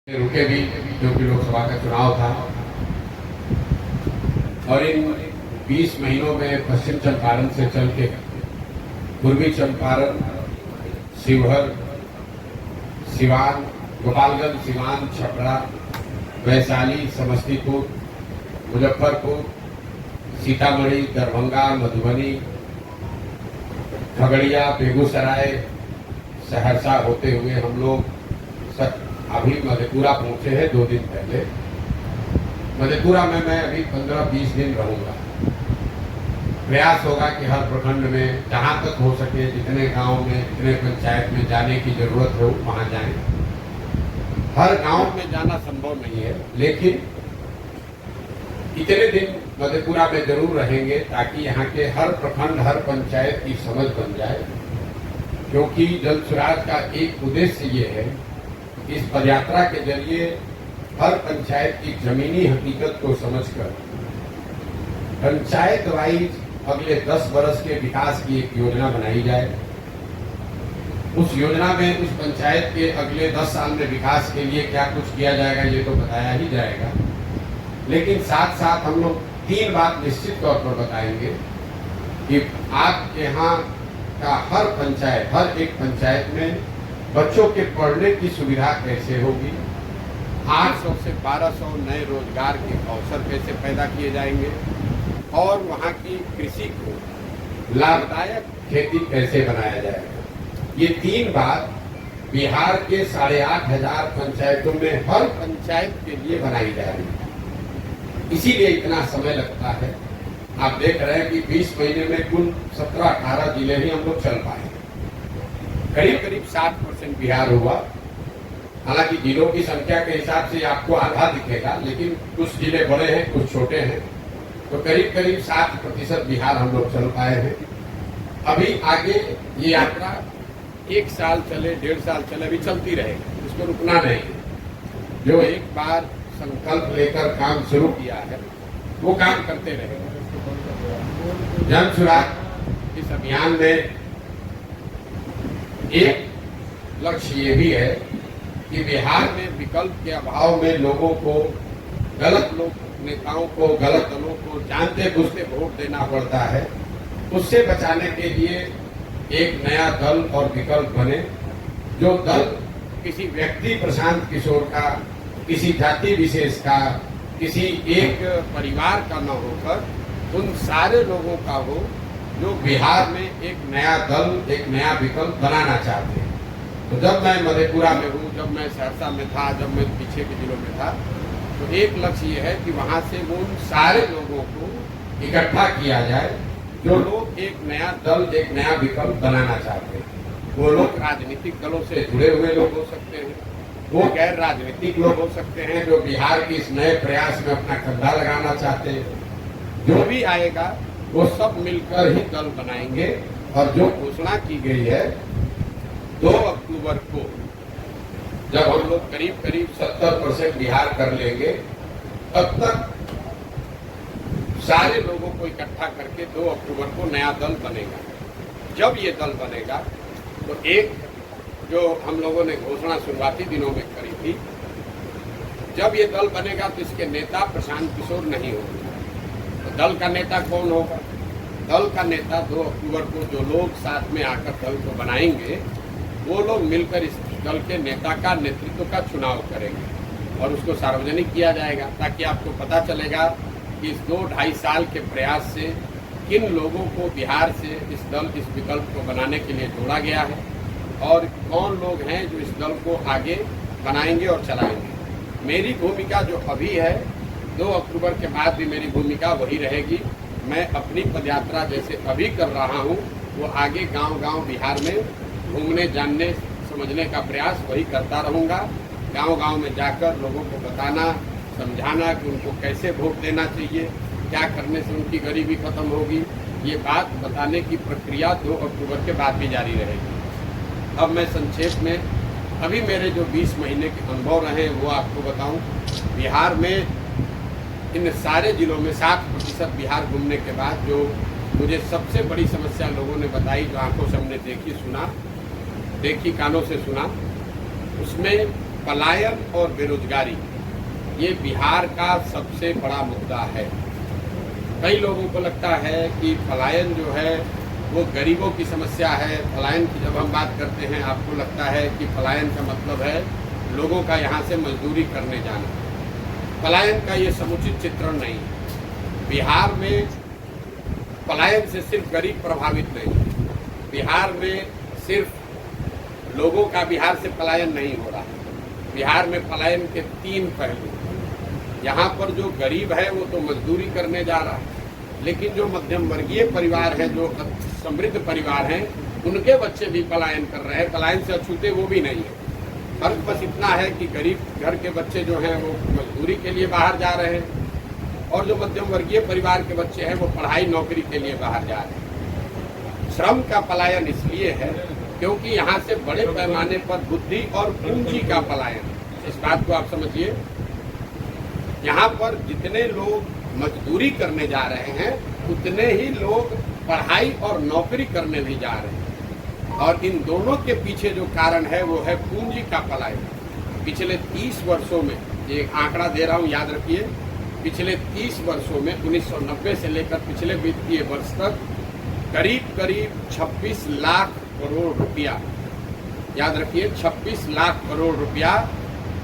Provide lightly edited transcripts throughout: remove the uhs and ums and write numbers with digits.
रुके भी, जो कि लोकसभा का चुनाव था और इन 20 महीनों में पश्चिम चंपारण से चल के पूर्वी चंपारण, शिवहर, सिवान, गोपालगंज, सिवान, छपरा, वैशाली, समस्तीपुर, मुजफ्फरपुर, सीतामढ़ी, दरभंगा, मधुबनी, खगड़िया, बेगूसराय, सहरसा होते हुए हम लोग अभी मधेपुरा पहुंचे हैं 2 दिन पहले। मधेपुरा में मैं अभी 15-20 दिन रहूंगा। प्रयास होगा कि हर प्रखंड में जहां तक हो सके, जितने गांव में, जितने पंचायत में जाने की जरूरत हो वहां जाएं। हर गांव में जाना संभव नहीं है, लेकिन इतने दिन मधेपुरा में जरूर रहेंगे ताकि यहाँ के हर प्रखंड, हर पंचायत की समझ बन जाए। क्योंकि जल स्वराज का एक उद्देश्य ये है, इस पदयात्रा के जरिए हर पंचायत की जमीनी हकीकत को समझकर पंचायत वाइज अगले 10 वर्ष के विकास की एक योजना बनाई जाए। उस योजना में उस पंचायत के अगले 10 साल में विकास के लिए क्या कुछ किया जाएगा ये तो बताया ही जाएगा, लेकिन साथ साथ हम लोग 3 बात निश्चित तौर पर बताएंगे कि आपके यहाँ का हर पंचायत, हर एक पंचायत में बच्चों के पढ़ने की सुविधा कैसे होगी, 800 से 1200 नए रोजगार के अवसर कैसे पैदा किए जाएंगे और वहाँ की कृषि को लाभदायक खेती कैसे बनाया जाएगा। ये 3 बात बिहार के 8,500 पंचायतों में हर पंचायत के लिए बनाई जा रही है। इसीलिए इतना समय लगता है। आप देख रहे हैं कि 20 महीने में कुल 17-18 जिले ही हम लोग चल पाए। करीब 60% बिहार हुआ। हालांकि जिलों की संख्या के हिसाब से आपको आधा दिखेगा, लेकिन कुछ जिले बड़े हैं, कुछ छोटे हैं, तो करीब 60% बिहार हम लोग चल पाए हैं। अभी आगे ये यात्रा 1 साल चले, 1.5 साल चले, अभी चलती रहेगी, इसको रुकना नहीं है। जो एक बार संकल्प लेकर काम शुरू किया है वो काम करते रहेंगे। जन स्वराज इस अभियान में एक लक्ष्य ये भी है कि बिहार में विकल्प के अभाव में लोगों को, गलत नेताओं को, गलत दलों को जानते बुझते वोट देना पड़ता है। उससे बचाने के लिए एक नया दल और विकल्प बने, जो दल किसी व्यक्ति प्रशांत किशोर का, किसी जाति विशेष का, किसी एक परिवार का न होकर उन सारे लोगों का हो जो बिहार में एक नया दल, एक नया विकल्प बनाना चाहते हैं। तो जब मैं मधेपुरा में हूँ, जब मैं सहरसा में था, जब मैं पीछे के जिलों में था, तो एक लक्ष्य ये है कि वहाँ से वो उन सारे लोगों को इकट्ठा किया जाए जो लोग एक नया दल, एक नया विकल्प बनाना चाहते हैं। वो लोग राजनीतिक दलों से जुड़े हुए लोग हो सकते हैं, वो गैर राजनीतिक लोग हो सकते हैं जो बिहार के इस नए प्रयास में अपना कंधा लगाना चाहते हैं। जो भी आएगा वो सब मिलकर ही दल बनाएंगे। और जो घोषणा की गई है 2 अक्टूबर को, जब हम लोग करीब 70% बिहार कर लेंगे, तब तक सारे लोगों को इकट्ठा करके 2 अक्टूबर को नया दल बनेगा। जब ये दल बनेगा तो एक जो हम लोगों ने घोषणा शुरुआती दिनों में करी थी, जब ये दल बनेगा तो इसके नेता प्रशांत किशोर नहीं होंगे। तो दल का नेता कौन होगा? दल का नेता 2 अक्टूबर को जो लोग साथ में आकर दल को बनाएंगे, वो लोग मिलकर इस दल के नेता का, नेतृत्व का चुनाव करेंगे और उसको सार्वजनिक किया जाएगा, ताकि आपको पता चलेगा कि इस 2-2.5 साल के प्रयास से किन लोगों को बिहार से इस दल, इस विकल्प को बनाने के लिए जोड़ा गया है और कौन लोग हैं जो इस दल को आगे बनाएंगे और चलाएंगे। मेरी भूमिका जो अभी है, 2 अक्टूबर के बाद भी मेरी भूमिका वही रहेगी। मैं अपनी पदयात्रा जैसे अभी कर रहा हूँ, वो आगे गांव-गांव बिहार में घूमने, जानने, समझने का प्रयास वही करता रहूँगा। गांव-गांव में जाकर लोगों को बताना, समझाना कि उनको कैसे वोट देना चाहिए, क्या करने से उनकी गरीबी खत्म होगी, ये बात बताने की प्रक्रिया 2 अक्टूबर के बाद भी जारी रहेगी। अब मैं संक्षेप में अभी मेरे जो 20 महीने के अनुभव रहे वो आपको बताऊं। बिहार में इन सारे जिलों में 60% बिहार घूमने के बाद जो मुझे सबसे बड़ी समस्या लोगों ने बताई, जो आंखों से हमने देखी, कानों से सुना, उसमें पलायन और बेरोजगारी ये बिहार का सबसे बड़ा मुद्दा है। कई लोगों को लगता है कि पलायन जो है वो गरीबों की समस्या है। पलायन की जब हम बात करते हैं आपको लगता है कि पलायन का मतलब है लोगों का यहाँ से मजदूरी करने जाना। पलायन का ये समुचित चित्रण नहीं है। बिहार में पलायन से सिर्फ गरीब प्रभावित नहीं है। बिहार में सिर्फ लोगों का बिहार से पलायन नहीं हो रहा। बिहार में पलायन के 3 पहलू। यहाँ पर जो गरीब है वो तो मजदूरी करने जा रहा है, लेकिन जो मध्यम वर्गीय परिवार हैं, जो समृद्ध परिवार हैं, उनके बच्चे भी पलायन कर रहे हैं। पलायन से अछूते वो भी नहीं है। फर्क बस इतना है कि गरीब घर के बच्चे जो हैं वो मजदूरी के लिए बाहर जा रहे हैं और जो मध्यम वर्गीय परिवार के बच्चे हैं वो पढ़ाई नौकरी के लिए बाहर जा रहे हैं। श्रम का पलायन इसलिए है क्योंकि यहाँ से बड़े पैमाने पर बुद्धि और पूंजी का पलायन। इस बात को आप समझिए, यहाँ पर जितने लोग मजदूरी करने जा रहे हैं उतने ही लोग पढ़ाई और नौकरी करने भी जा रहे हैं, और इन दोनों के पीछे जो कारण है वो है पूंजी का पलायन। पिछले 30 वर्षों में, ये आंकड़ा दे रहा हूँ याद रखिए, पिछले 30 वर्षों में 1990 से लेकर पिछले वित्तीय वर्ष तक करीब 26 लाख करोड़ रुपया, याद रखिए 26 लाख करोड़ रुपया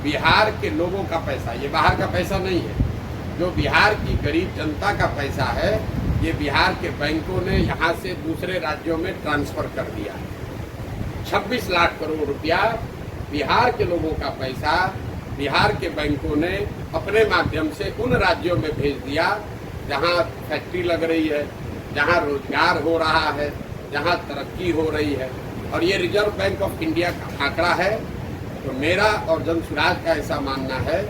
बिहार के लोगों का पैसा, ये बाहर का पैसा नहीं है, जो बिहार की गरीब जनता का पैसा है, ये बिहार के बैंकों ने यहाँ से दूसरे राज्यों में ट्रांसफर कर दिया। 26 लाख करोड़ रुपया बिहार के लोगों का पैसा बिहार के बैंकों ने अपने माध्यम से उन राज्यों में भेज दिया जहाँ फैक्ट्री लग रही है, जहाँ रोजगार हो रहा है, जहाँ तरक्की हो रही है। और ये रिजर्व बैंक ऑफ इंडिया का आंकड़ा है। तो मेरा और जनसुराज का ऐसा मानना है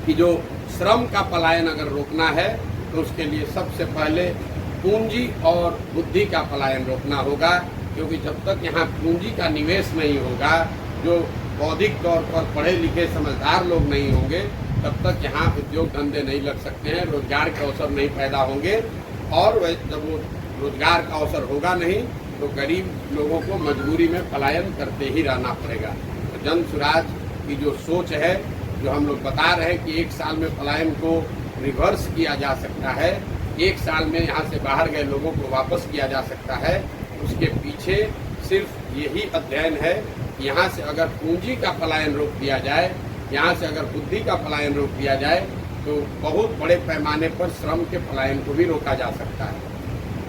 कि जो श्रम का पलायन अगर रोकना है तो उसके लिए सबसे पहले पूंजी और बुद्धि का पलायन रोकना होगा, क्योंकि जब तक यहाँ पूंजी का निवेश नहीं होगा, जो बौद्धिक तौर पर पढ़े लिखे समझदार लोग नहीं होंगे, तब तक यहाँ उद्योग धंधे नहीं लग सकते हैं, रोजगार के अवसर नहीं पैदा होंगे। और जब वो रोजगार का अवसर होगा नहीं तो गरीब लोगों को मजबूरी में पलायन करते ही रहना पड़ेगा। तो जनसुराज की जो सोच है, जो हम लोग बता रहे हैं कि 1 साल में पलायन को रिवर्स किया जा सकता है, 1 साल में यहाँ से बाहर गए लोगों को वापस किया जा सकता है, उसके पीछे सिर्फ यही अध्ययन है कि यहाँ से अगर पूंजी का पलायन रोक दिया जाए, यहाँ से अगर बुद्धि का पलायन रोक दिया जाए, तो बहुत बड़े पैमाने पर श्रम के पलायन को भी रोका जा सकता है।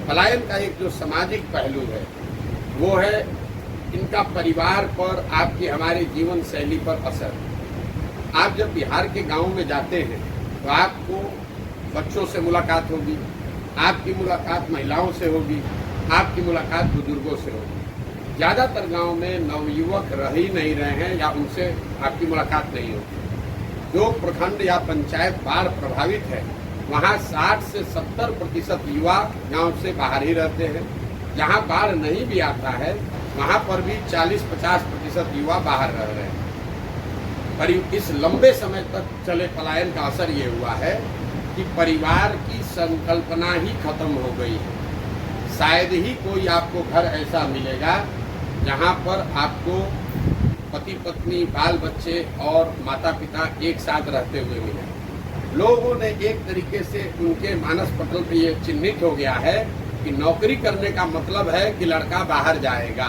पलायन का एक जो सामाजिक पहलू है वो है इनका परिवार पर, आपकी हमारी जीवन शैली पर असर। आप जब बिहार के गाँव में जाते हैं तो आपको बच्चों से मुलाकात होगी, आपकी मुलाकात महिलाओं से होगी, आपकी मुलाकात बुजुर्गों से होगी। ज़्यादातर गांव में नवयुवक रह ही नहीं रहे हैं या उनसे आपकी मुलाकात नहीं होगी। जो प्रखंड या पंचायत बाढ़ प्रभावित है वहाँ 60 से 70% युवा गांव से बाहर ही रहते हैं। जहाँ बाढ़ नहीं भी आता है वहाँ पर भी 40-50% युवा बाहर रह रहे हैं। पर इस लंबे समय तक चले पलायन का असर ये हुआ है कि परिवार की संकल्पना ही खत्म हो गई है। शायद ही कोई आपको घर ऐसा मिलेगा जहाँ पर आपको पति पत्नी, बाल बच्चे और माता पिता एक साथ रहते हुए मिले। लोगों ने एक तरीके से उनके मानस पटल पे ये चिन्हित हो गया है कि नौकरी करने का मतलब है कि लड़का बाहर जाएगा,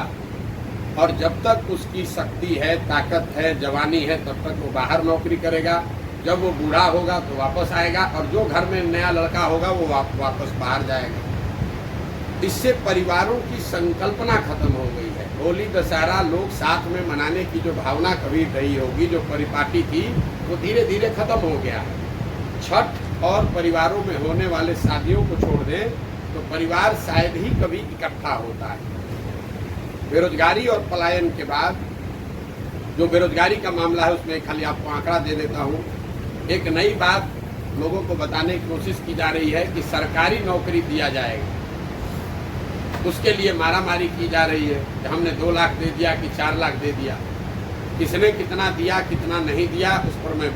और जब तक उसकी शक्ति है, ताकत है, जवानी है, तब तक वो बाहर नौकरी करेगा। जब वो बूढ़ा होगा तो वापस आएगा, और जो घर में नया लड़का होगा वो वापस बाहर जाएगा। इससे परिवारों की संकल्पना खत्म हो गई है। होली दशहरा लोग साथ में मनाने की जो भावना कभी रही होगी, जो परिपाटी थी, वो धीरे धीरे खत्म हो गया है। छठ और परिवारों में होने वाले शादियों को छोड़ दें तो परिवार शायद ही कभी इकट्ठा होता है। बेरोजगारी और पलायन के बाद जो बेरोजगारी का मामला है उसमें खाली आपको आंकड़ा दे देता हूँ। एक नई बात लोगों को बताने की कोशिश की जा रही है कि सरकारी नौकरी दिया जाएगा, उसके लिए मारामारी की जा रही है कि हमने 2 लाख दे दिया कि 4 लाख दे दिया। किसने कितना दिया कितना नहीं दिया उस पर मैं